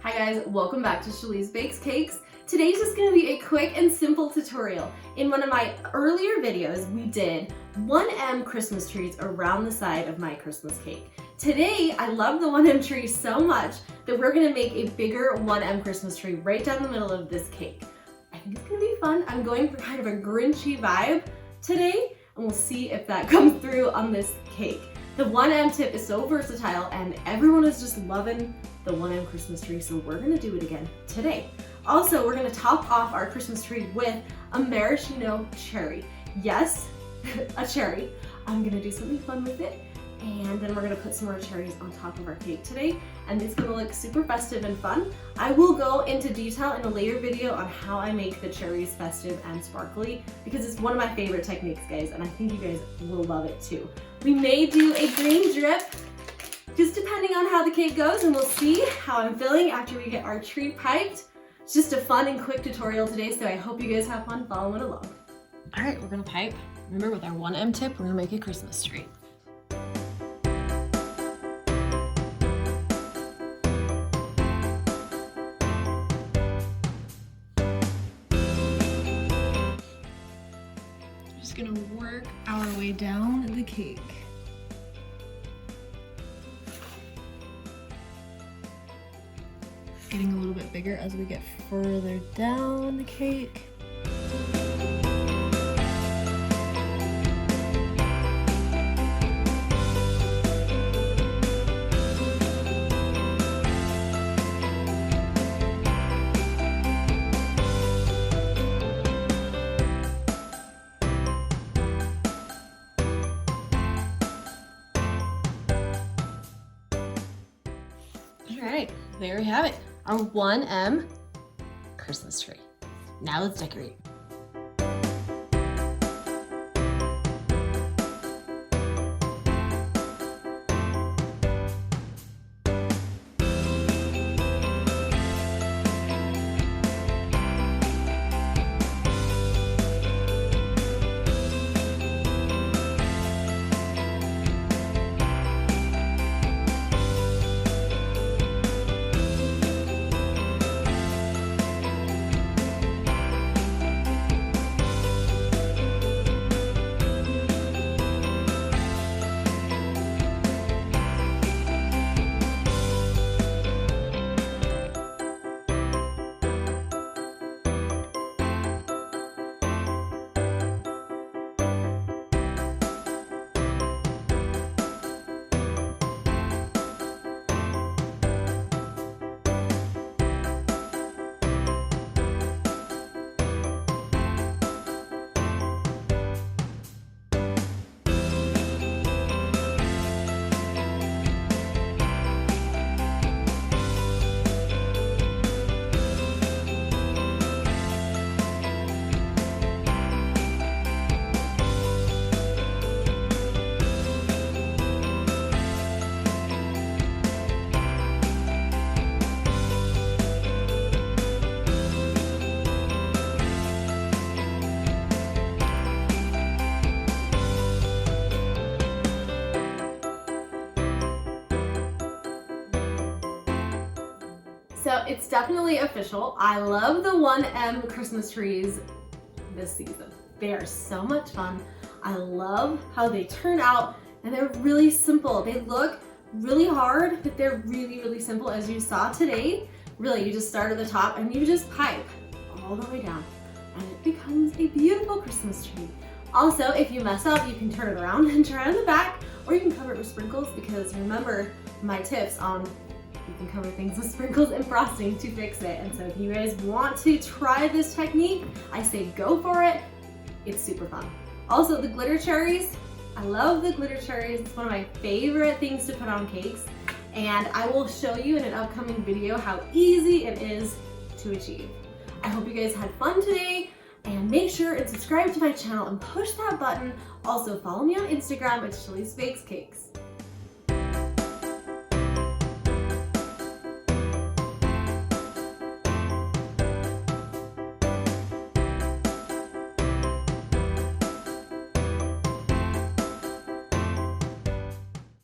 Hi guys, welcome back to Shalise Bakes Cakes. Today's just going to be a quick and simple tutorial. In one of my earlier videos, we did 1M Christmas trees around the side of my Christmas cake. Today, I love the 1M tree so much that we're going to make a bigger 1M Christmas tree right down the middle of this cake. I think it's going to be fun. I'm going for kind of a Grinchy vibe today, and we'll see if that comes through on this cake. The 1M tip is so versatile and everyone is just loving the 1M Christmas tree, so we're gonna do it again today. Also, we're gonna top off our Christmas tree with a maraschino cherry. Yes, a cherry. I'm gonna do something fun with it, and then we're gonna put some more cherries on top of our cake today, and it's gonna look super festive and fun. I will go into detail in a later video on how I make the cherries festive and sparkly, because it's one of my favorite techniques, guys, and I think you guys will love it too. We may do a green drip, just depending on how the cake goes, and we'll see how I'm feeling after we get our tree piped. It's just a fun and quick tutorial today, so I hope you guys have fun following along. All right, we're gonna pipe. Remember, with our 1M tip, we're gonna make a Christmas tree. Just gonna work our way down the cake. Getting a little bit bigger as we get further down the cake. All right, there we have it. Our 1M Christmas tree. Now let's decorate. So it's definitely official. I love the 1M Christmas trees this season. They are so much fun. I love how they turn out, and they're really simple. They look really hard, but they're really, really simple. As you saw today, really you just start at the top and you just pipe all the way down, and it becomes a beautiful Christmas tree. Also, if you mess up, you can turn it around and try it on the back, or you can cover it with sprinkles, because remember my tips on you can cover things with sprinkles and frosting to fix it. And so if you guys want to try this technique, I say go for it. It's super fun. Also, the glitter cherries. I love the glitter cherries. It's one of my favorite things to put on cakes. And I will show you in an upcoming video how easy it is to achieve. I hope you guys had fun today, and make sure and subscribe to my channel and push that button. Also, follow me on Instagram at Shalise Bakes Cakes.